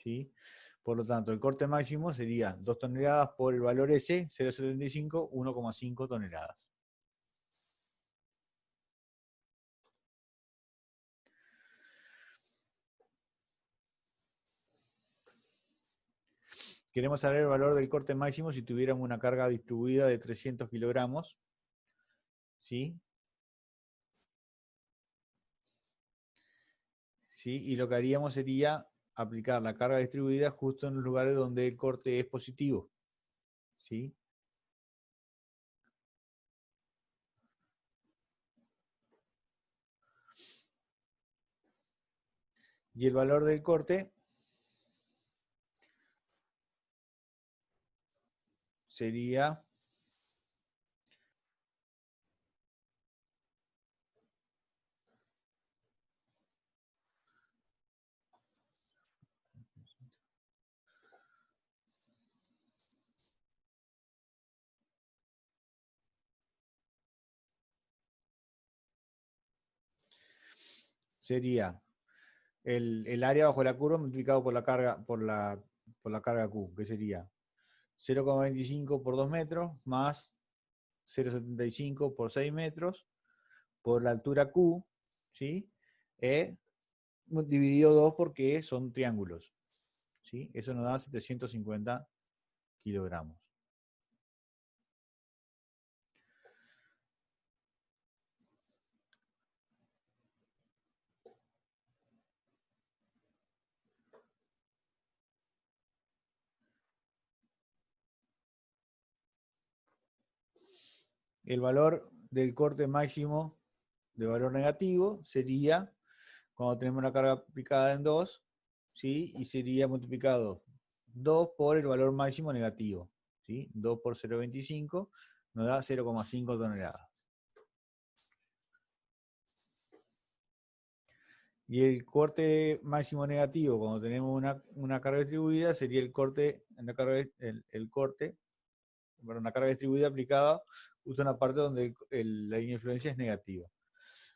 ¿sí? Por lo tanto, el corte máximo sería 2 toneladas por el valor S, 0,75, 1,5 toneladas. Queremos saber el valor del corte máximo si tuviéramos una carga distribuida de 300 kilogramos, ¿sí? ¿Sí? Y lo que haríamos sería aplicar la carga distribuida justo en los lugares donde el corte es positivo, ¿sí? Y el valor del corte sería el área bajo la curva multiplicado por la carga, por la carga Q, que sería 0,25 por 2 metros más 0,75 por 6 metros por la altura Q, ¿sí? Dividido 2 porque son triángulos, ¿sí? Eso nos da 750 kilogramos. El valor del corte máximo de valor negativo sería cuando tenemos una carga aplicada en 2, ¿sí? Y sería multiplicado 2 por el valor máximo negativo, ¿sí? 2 por 0,25 nos da 0,5 toneladas. Y el corte máximo negativo, cuando tenemos una carga distribuida, sería el corte, una carga distribuida aplicada justo en la parte donde la línea de influencia es negativa.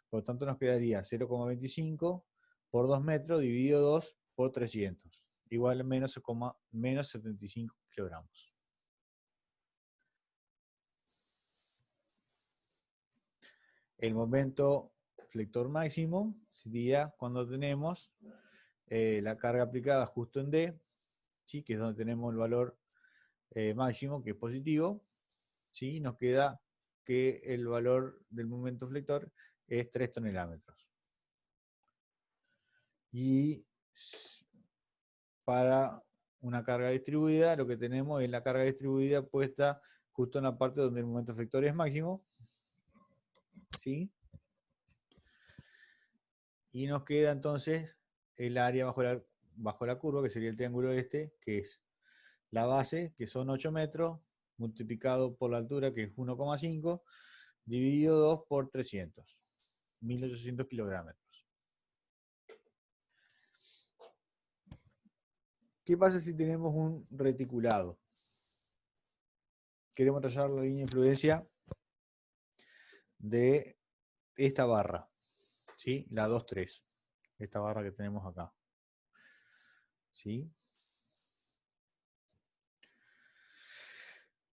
Por lo tanto, nos quedaría 0,25 por 2 metros dividido 2 por 300, igual a menos 75 kilogramos. El momento flector máximo sería cuando tenemos la carga aplicada justo en D, ¿sí? Que es donde tenemos el valor máximo, que es positivo, ¿sí? Nos queda que el valor del momento flector es 3 tonelómetros. Y para una carga distribuida, lo que tenemos es la carga distribuida puesta justo en la parte donde el momento flector es máximo, ¿sí? Y nos queda entonces el área bajo la curva, que sería el triángulo este, que es la base, que son 8 metros, multiplicado por la altura, que es 1,5, dividido 2 por 300, 1800 kilogramos. ¿Qué pasa si tenemos un reticulado? Queremos trazar la línea de influencia de esta barra, ¿sí? La 2,3, esta barra que tenemos acá, ¿sí?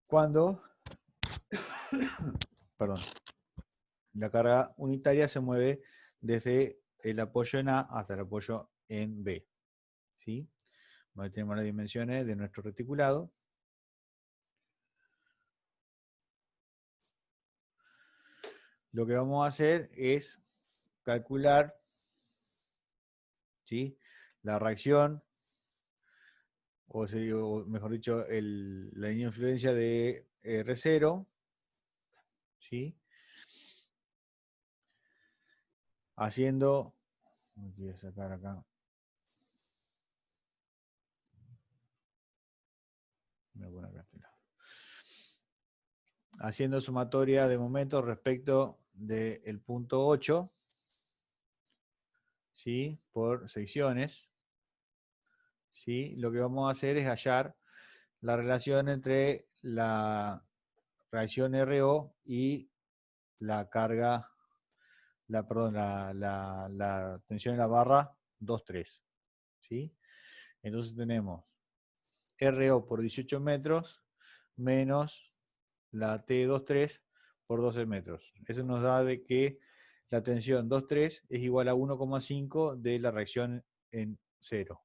Cuando, perdón, la carga unitaria se mueve desde el apoyo en A hasta el apoyo en B, ¿sí? Ahí tenemos las dimensiones de nuestro reticulado. Lo que vamos a hacer es calcular, ¿sí? La reacción, o mejor dicho, la línea de influencia de R0, ¿sí? Haciendo, voy a sacar acá, haciendo sumatoria de momentos respecto del punto 8, ¿sí? Por secciones, ¿sí? Lo que vamos a hacer es hallar la relación entre la reacción RO y la carga, la tensión en la barra 2,3, ¿sí? Entonces tenemos RO por 18 metros menos la T23 por 12 metros. Eso nos da de que la tensión 2,3 es igual a 1,5 de la reacción en 0.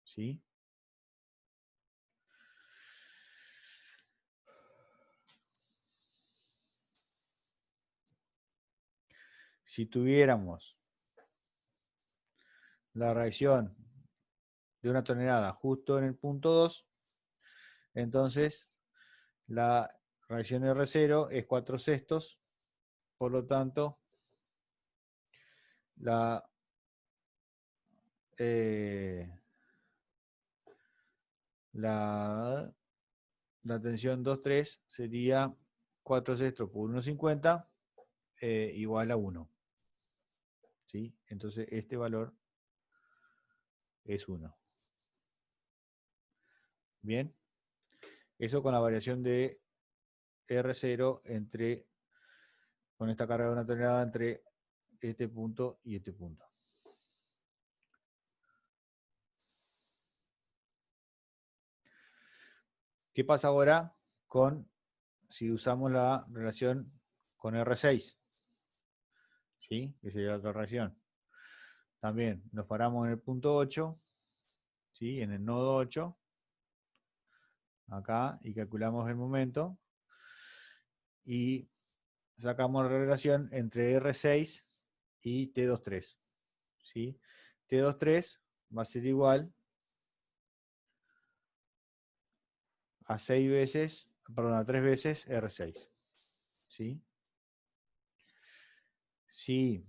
¿Sí? Si tuviéramos la reacción de una tonelada justo en el punto 2, entonces la reacción R0 es 4/6, por lo tanto, la, la, la tensión 2,3 sería 4/6 por 1,50 igual a 1. ¿Sí? Entonces este valor es 1. Bien, eso con la variación de R0 con esta carga de una tonelada entre este punto y este punto. ¿Qué pasa ahora si usamos la relación con R6? ¿Sí? Que sería la otra reacción. También nos paramos en el punto 8, ¿sí? En el nodo 8, acá, y calculamos el momento. Y sacamos la relación entre R6 y T23. ¿Sí? T23 va a ser igual a 6 veces, perdón, a 3 veces R6. ¿Sí? Si,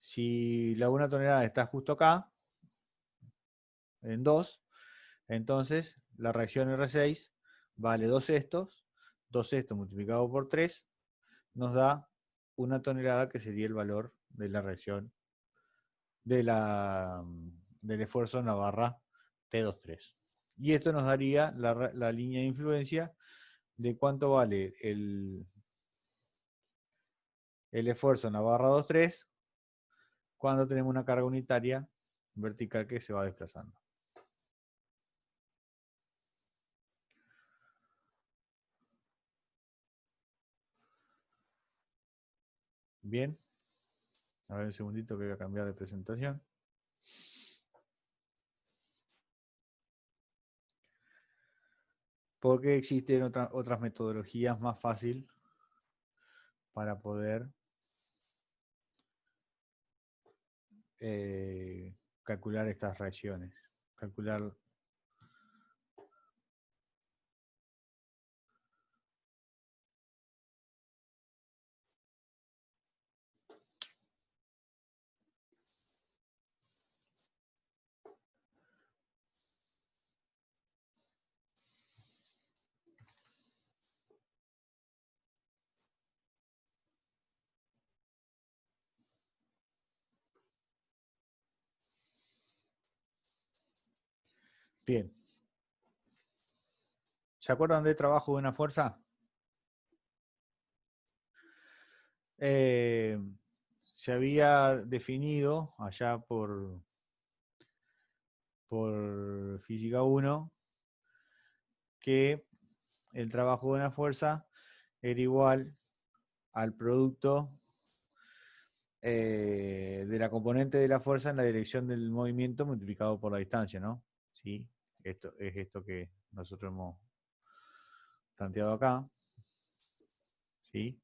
si la 1 tonelada está justo acá, en 2, entonces la reacción R6 vale 2/6, 2/6 multiplicado por 3 nos da 1 tonelada, que sería el valor de la reacción del esfuerzo en la barra T23. Y esto nos daría la línea de influencia de cuánto vale el esfuerzo en la barra 2,3 cuando tenemos una carga unitaria vertical que se va desplazando. Bien, a ver un segundito que voy a cambiar de presentación. Porque existen otras metodologías más fáciles para poder calcular estas reacciones. Calcular. Bien. ¿Se acuerdan del trabajo de una fuerza? Se había definido allá por Física 1 que el trabajo de una fuerza era igual al producto de la componente de la fuerza en la dirección del movimiento multiplicado por la distancia, ¿no? ¿Sí? Esto es esto que nosotros hemos planteado acá. ¿Sí?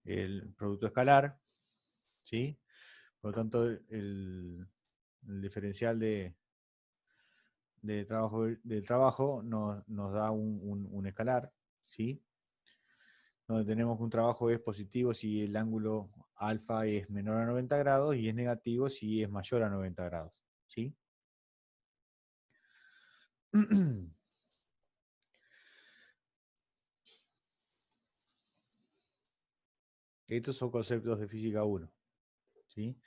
El producto escalar. ¿Sí? Por lo tanto, el diferencial del trabajo nos da un escalar. ¿Sí? Donde tenemos que un trabajo es positivo si el ángulo alfa es menor a 90 grados y es negativo si es mayor a 90 grados. ¿Sí? Estos son conceptos de física 1. ¿Sí?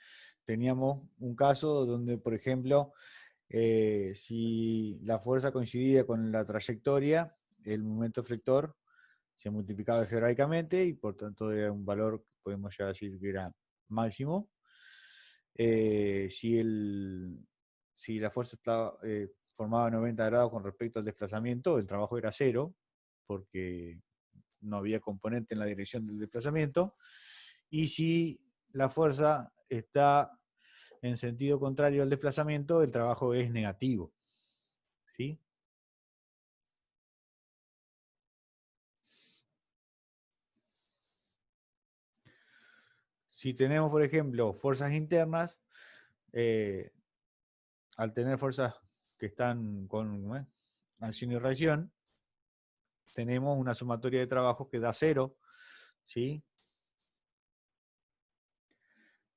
Teníamos un caso donde, por ejemplo, si la fuerza coincidía con la trayectoria, el momento flector se multiplicaba algebraicamente y por tanto era un valor, podemos ya decir que era máximo. si la fuerza estaba formaba 90 grados con respecto al desplazamiento, el trabajo era cero, porque no había componente en la dirección del desplazamiento. Y si la fuerza está en sentido contrario al desplazamiento, el trabajo es negativo. ¿Sí? Si tenemos, por ejemplo, fuerzas internas, al tener fuerzas que están con acción y reacción, tenemos una sumatoria de trabajos que da cero, ¿sí?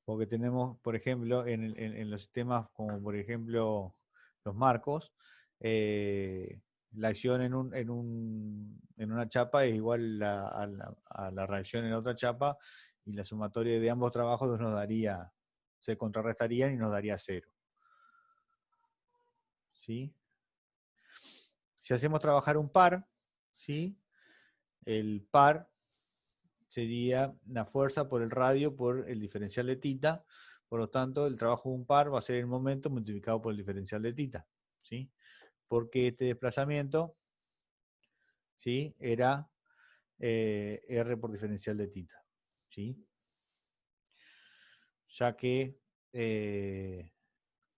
Porque tenemos, por ejemplo, en los sistemas como por ejemplo los marcos, la acción en una chapa es igual a la reacción en otra chapa, y la sumatoria de ambos trabajos nos daría, se contrarrestarían y nos daría cero. ¿Sí? Si hacemos trabajar un par, ¿sí? El par sería la fuerza por el radio por el diferencial de tita. Por lo tanto, el trabajo de un par va a ser el momento multiplicado por el diferencial de tita. ¿Sí? Porque este desplazamiento, ¿sí?, era R por diferencial de tita. ¿Sí? Ya que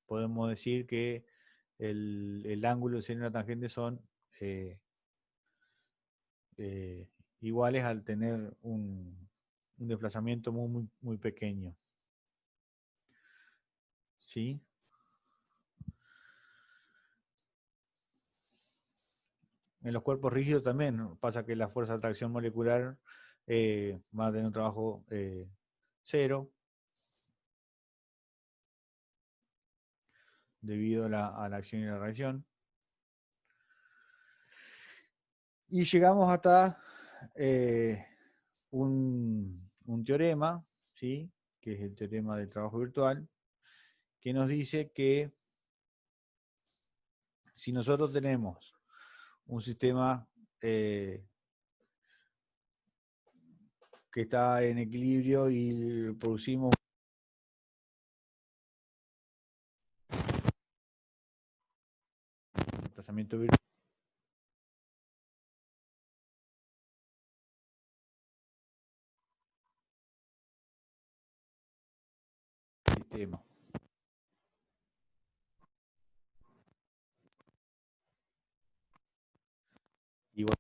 podemos decir que el ángulo de seno y la tangente son iguales al tener un desplazamiento muy pequeño. ¿Sí? En los cuerpos rígidos también pasa que la fuerza de atracción molecular va a tener un trabajo cero, debido a la acción y la reacción. Y llegamos hasta un teorema, ¿sí?, que es el teorema del trabajo virtual, que nos dice que si nosotros tenemos un sistema que está en equilibrio y producimos un desplazamiento virtual, sistema. Y bueno,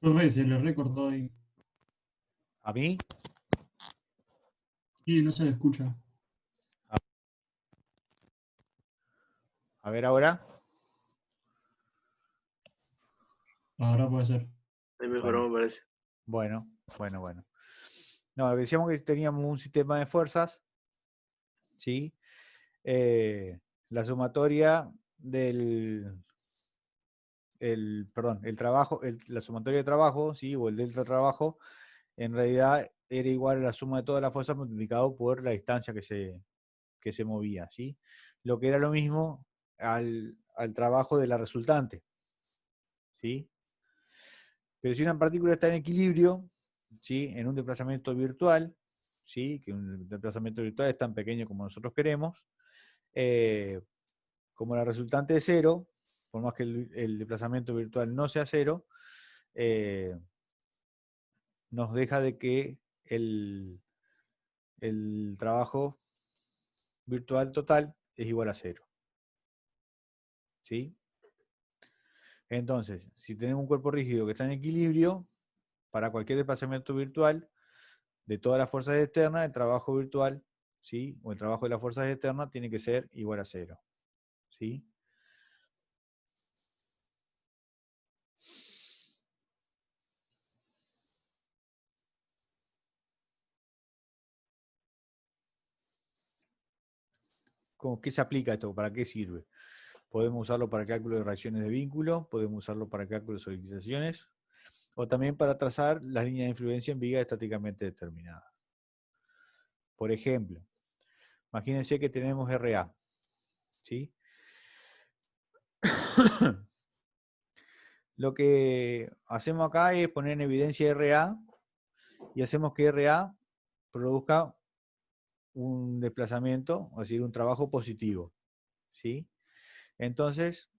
Profe, se le recortó ahí. a mí, Sí, no se le escucha. a ver ahora. Ahora puede ser. Ahí mejoró, Bueno, me parece. bueno. No, lo que decíamos que teníamos un sistema de fuerzas, ¿sí? La sumatoria la sumatoria de trabajo, ¿sí?, o el delta de trabajo, en realidad era igual a la suma de todas las fuerzas multiplicado por la distancia que se movía, ¿sí? Lo que era lo mismo al trabajo de la resultante, ¿sí? Pero si una partícula está en equilibrio, ¿sí?, en un desplazamiento virtual, ¿sí?, que un desplazamiento virtual es tan pequeño como nosotros queremos, como la resultante es cero, por más que el desplazamiento virtual no sea cero, nos deja de que el trabajo virtual total es igual a cero. ¿Sí? Entonces, si tenemos un cuerpo rígido que está en equilibrio, para cualquier desplazamiento virtual de todas las fuerzas externas, el trabajo virtual, ¿sí?, o el trabajo de las fuerzas externas tiene que ser igual a cero. ¿Sí? ¿Qué se aplica esto? ¿Para qué sirve? Podemos usarlo para el cálculo de reacciones de vínculo, podemos usarlo para el cálculo de solidarizaciones, o también para trazar las líneas de influencia en vigas estáticamente determinadas. Por ejemplo, imagínense que tenemos RA, ¿sí? Lo que hacemos acá es poner en evidencia RA y hacemos que RA produzca un desplazamiento, es decir, un trabajo positivo, ¿sí? Entonces,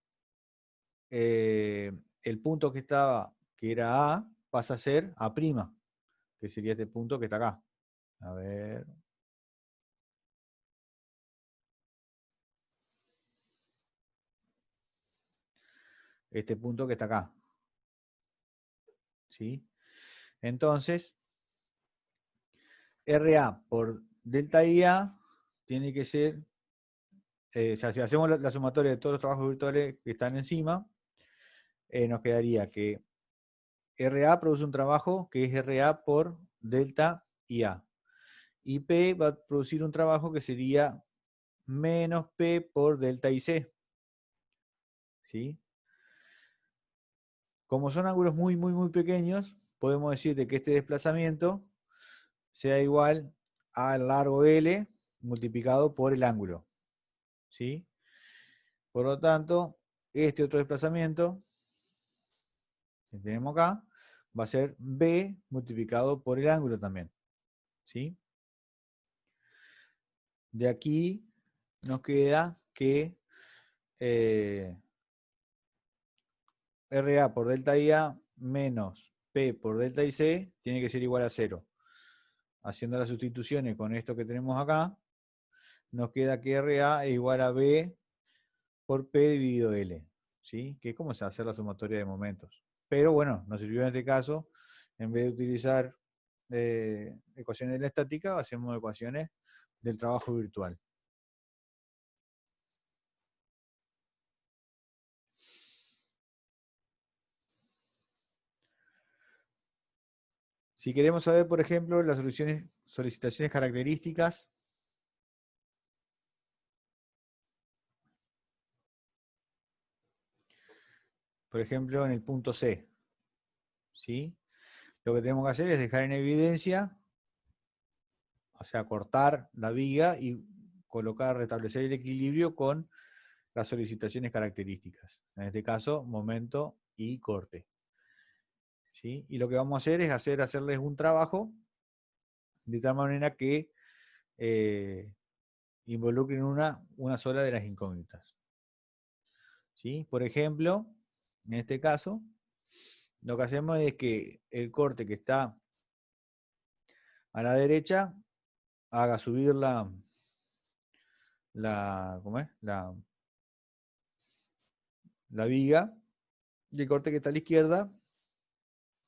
el punto que era A, pasa a ser A', que sería este punto que está acá. A ver. Este punto que está acá. ¿Sí? Entonces, RA por delta IA tiene que ser, o sea, si hacemos la sumatoria de todos los trabajos virtuales que están encima, nos quedaría que RA produce un trabajo que es RA por delta IA. Y P va a producir un trabajo que sería menos P por delta IC. ¿Sí? Como son ángulos muy, muy, muy pequeños, podemos decir de que este desplazamiento sea igual al largo L multiplicado por el ángulo. ¿Sí? Por lo tanto, este otro desplazamiento que tenemos acá va a ser B multiplicado por el ángulo también. ¿Sí? De aquí nos queda que RA por delta IA menos P por delta IC tiene que ser igual a 0. Haciendo las sustituciones con esto que tenemos acá, nos queda que RA es igual a B por P dividido L. ¿Sí? Que es como se hace la sumatoria de momentos. Pero bueno, nos sirvió en este caso, en vez de utilizar ecuaciones de la estática, hacemos ecuaciones del trabajo virtual. Si queremos saber, por ejemplo, las solicitaciones características, por ejemplo, en el punto C, ¿sí? Lo que tenemos que hacer es dejar en evidencia, o sea, cortar la viga y restablecer el equilibrio con las solicitaciones características. En este caso, momento y corte. ¿Sí? Y lo que vamos a hacer es hacerles un trabajo de tal manera que involucren una sola de las incógnitas. ¿Sí? Por ejemplo, en este caso, lo que hacemos es que el corte que está a la derecha haga subir ¿cómo es? La viga, y el corte que está a la izquierda,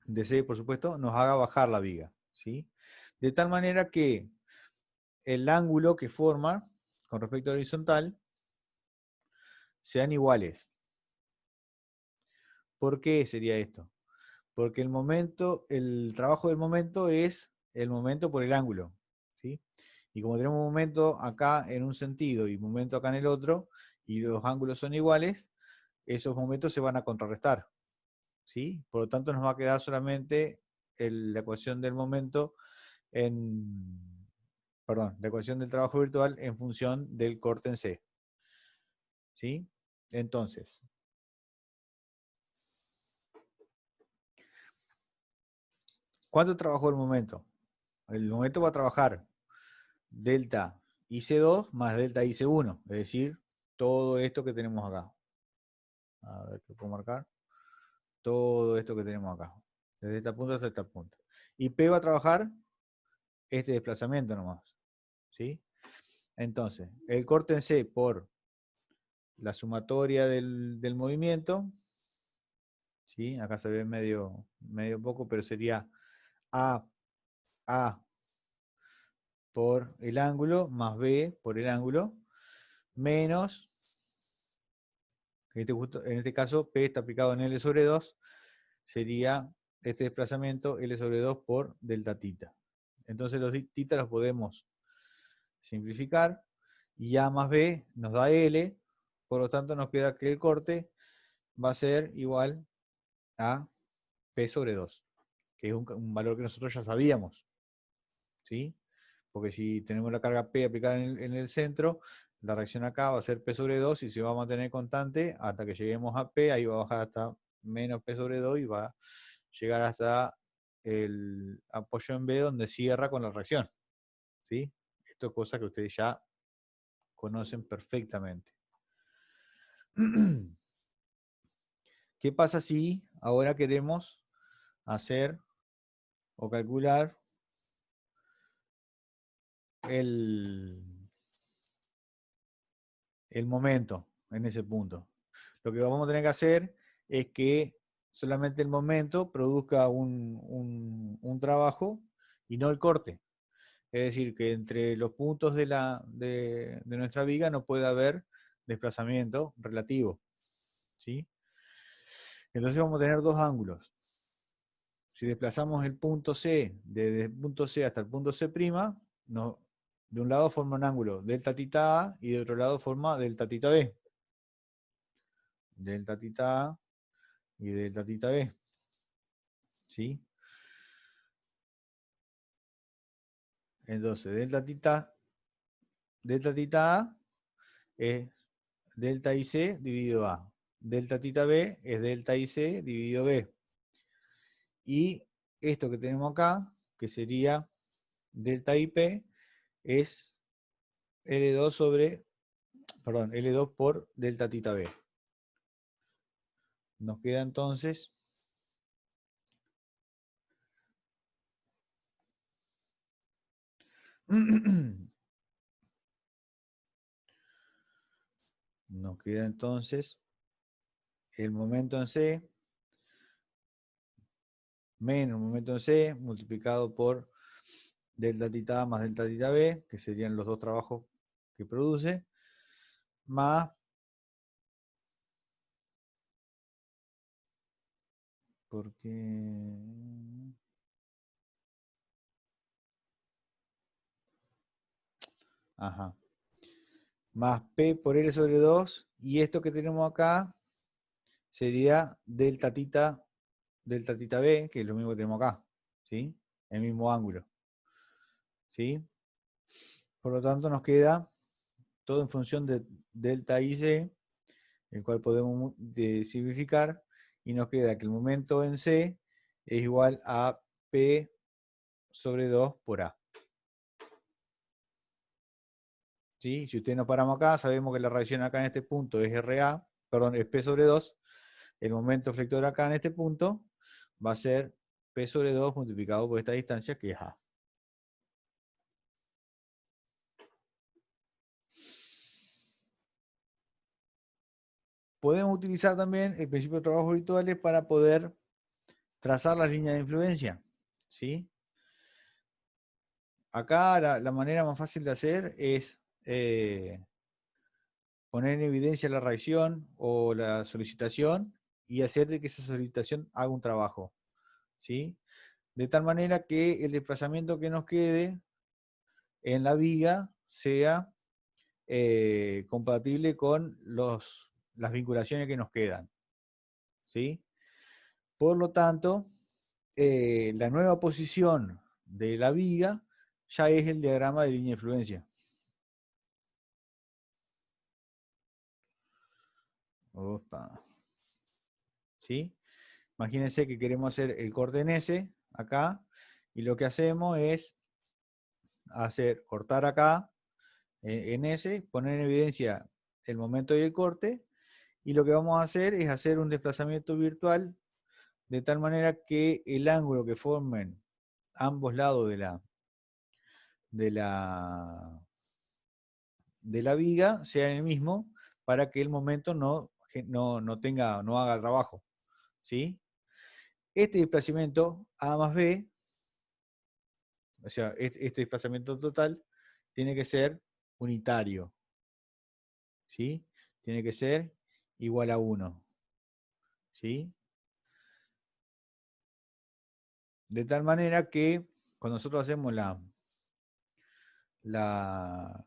de C, por supuesto, nos haga bajar la viga. ¿Sí? De tal manera que el ángulo que forma con respecto a la horizontal sean iguales. ¿Por qué sería esto? Porque el trabajo del momento es el momento por el ángulo. ¿Sí? Y como tenemos un momento acá en un sentido y un momento acá en el otro, y los ángulos son iguales, esos momentos se van a contrarrestar. ¿Sí? Por lo tanto, nos va a quedar solamente la ecuación del momento la ecuación del trabajo virtual en función del corte en C. ¿Sí? Entonces, ¿cuánto trabajó el momento? El momento va a trabajar delta IC2 más delta IC1, es decir, todo esto que tenemos acá. A ver qué puedo marcar. Todo esto que tenemos acá. Desde esta punta hasta esta punta. Y P va a trabajar este desplazamiento nomás. ¿Sí? Entonces, el corte en C por la sumatoria del movimiento, ¿sí? Acá se ve medio poco, pero sería A por el ángulo más B por el ángulo menos, en este caso P está aplicado en L sobre 2, sería este desplazamiento L sobre 2 por delta tita. Entonces los tita los podemos simplificar y A más B nos da L, por lo tanto nos queda que el corte va a ser igual a P sobre 2, que es un valor que nosotros ya sabíamos. ¿Sí? Porque si tenemos la carga P aplicada en el centro, la reacción acá va a ser P sobre 2 y se va a mantener constante hasta que lleguemos a P, ahí va a bajar hasta menos P sobre 2 y va a llegar hasta el apoyo en B donde cierra con la reacción. ¿Sí? Esto es cosa que ustedes ya conocen perfectamente. ¿Qué pasa si ahora queremos hacer o calcular el momento en ese punto? Lo que vamos a tener que hacer es que solamente el momento produzca un trabajo y no el corte. Es decir, que entre los puntos de nuestra viga no puede haber desplazamiento relativo, ¿sí? Entonces vamos a tener dos ángulos. Si desplazamos el punto C, desde el punto C hasta el punto C', no, de un lado forma un ángulo delta tita A y de otro lado forma delta tita B. Delta tita A y delta tita B. ¿Sí? Entonces, delta tita A es delta IC dividido A. Delta tita B es delta IC dividido B. Y esto que tenemos acá, que sería delta IP, es L2 L2 por delta tita B. Nos queda entonces el momento en C menos el momento en C multiplicado por delta tita A más delta tita B, que serían los dos trabajos que produce, más ajá, más P por L sobre 2, y esto que tenemos acá sería delta tita B, que es lo mismo que tenemos acá, ¿sí? El mismo ángulo, ¿sí? Por lo tanto nos queda todo en función de delta IC, el cual podemos simplificar, y nos queda que el momento en C es igual a P sobre 2 por A. ¿Sí? Si ustedes nos paramos acá, sabemos que la radiación acá en este punto es RA, perdón, es P sobre 2. El momento flector acá en este punto va a ser P sobre 2 multiplicado por esta distancia que es A. Podemos utilizar también el principio de trabajos virtuales para poder trazar las líneas de influencia. ¿Sí? Acá la manera más fácil de hacer es poner en evidencia la reacción o la solicitación y hacer de que esa solicitación haga un trabajo. ¿Sí? De tal manera que el desplazamiento que nos quede en la viga sea compatible con las vinculaciones que nos quedan. ¿Sí? Por lo tanto, la nueva posición de la viga ya es el diagrama de línea de influencia. Opa. ¿Sí? Imagínense que queremos hacer el corte en S acá, y lo que hacemos es cortar acá en S, poner en evidencia el momento y el corte, y lo que vamos a hacer es hacer un desplazamiento virtual de tal manera que el ángulo que formen ambos lados de la viga sea el mismo, para que el momento no haga trabajo. ¿Sí? Este desplazamiento A más B, o sea, este desplazamiento total, tiene que ser unitario. ¿Sí? Tiene que ser igual a 1. ¿Sí? De tal manera que cuando nosotros hacemos la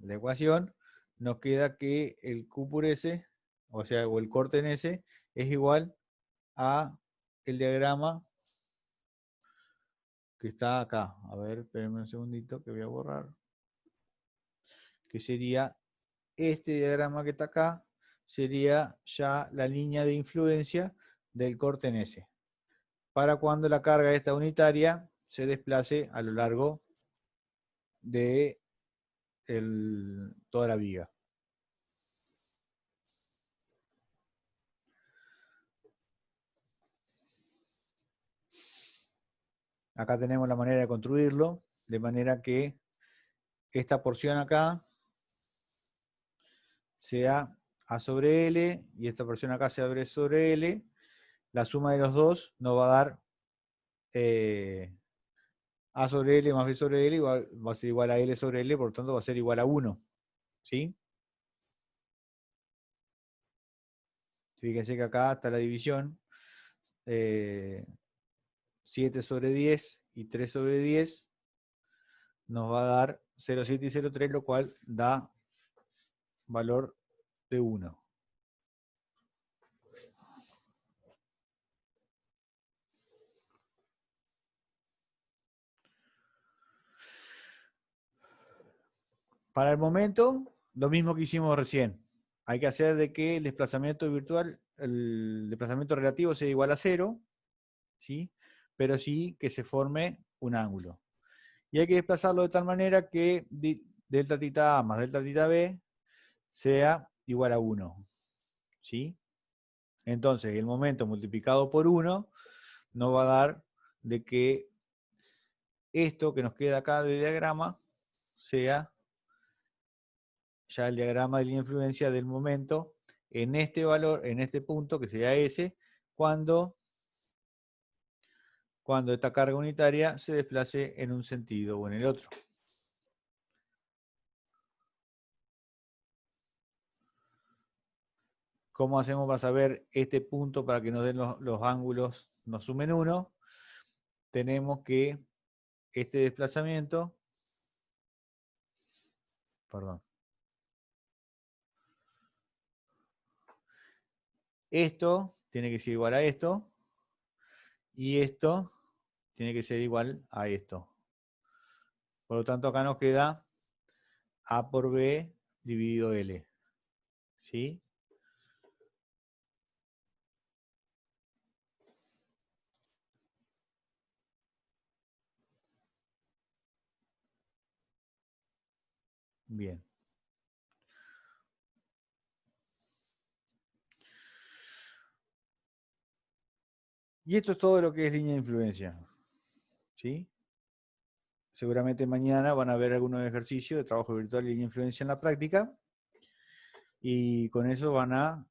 ecuación, nos queda que el Q por S, o sea, o el corte en S, es igual a el diagrama que está acá. A ver, espérenme un segundito que voy a borrar. Que sería este diagrama que está acá, sería ya la línea de influencia del corte en S, para cuando la carga esta unitaria se desplace a lo largo de toda la viga. Acá tenemos la manera de construirlo, de manera que esta porción acá sea A sobre L y esta porción acá sea B sobre L. La suma de los dos nos va a dar A sobre L más B sobre L va a ser igual a L sobre L, por lo tanto va a ser igual a 1. ¿Sí? Fíjense que acá está la división. 7 sobre 10 y 3 sobre 10 nos va a dar 0,7 y 0,3, lo cual da valor de 1. Para el momento, lo mismo que hicimos recién. Hay que hacer de que el desplazamiento virtual, el desplazamiento relativo sea igual a 0, ¿sí? Pero sí que se forme un ángulo. Y hay que desplazarlo de tal manera que delta tita A más delta tita B sea igual a 1. ¿Sí? Entonces, el momento multiplicado por 1 nos va a dar de que esto que nos queda acá de diagrama sea ya el diagrama de línea de influencia del momento en este valor, en este punto, que sería S, cuando esta carga unitaria se desplace en un sentido o en el otro. ¿Cómo hacemos para saber este punto para que nos den los ángulos, nos sumen 1? Tenemos que este desplazamiento, perdón, esto tiene que ser igual a esto, y esto tiene que ser igual a esto. Por lo tanto, acá nos queda A por B dividido L. ¿Sí? Bien. Y esto es todo lo que es línea de influencia. ¿Sí? Seguramente mañana van a ver algunos ejercicios de trabajo virtual y línea de influencia en la práctica. Y con eso van a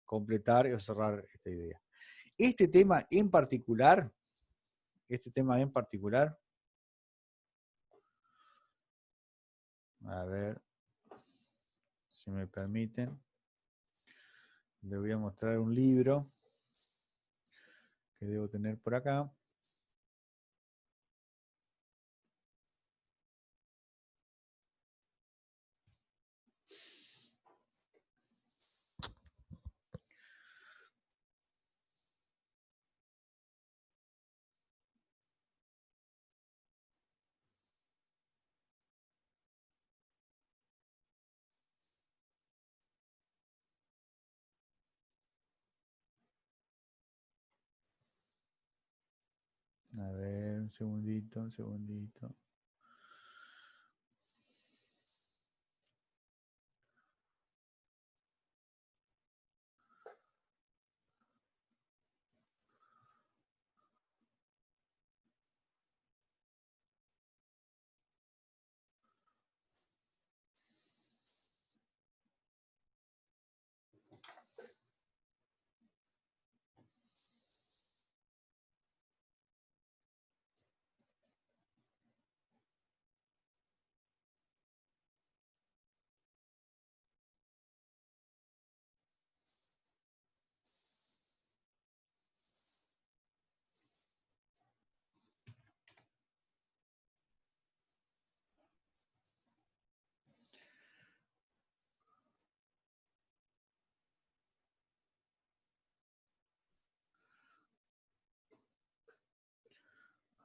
completar o cerrar esta idea. Este tema en particular, a ver si me permiten, les voy a mostrar un libro que debo tener por acá. A ver, un segundito, un segundito.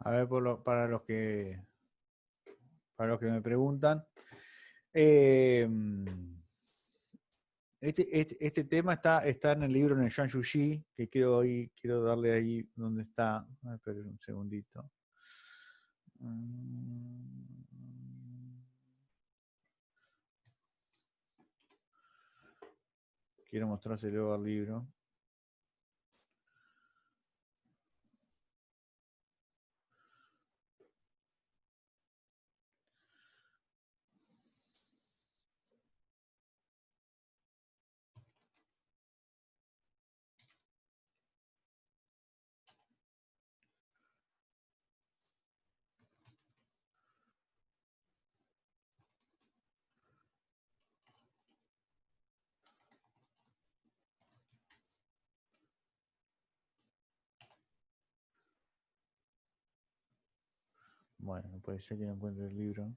A ver, para los que me preguntan. Este tema está en el libro, en el Yuan Yuji, que quiero darle ahí donde está. Esperen un segundito. Quiero mostrárselo al libro. Bueno, puede ser que no encuentre el libro.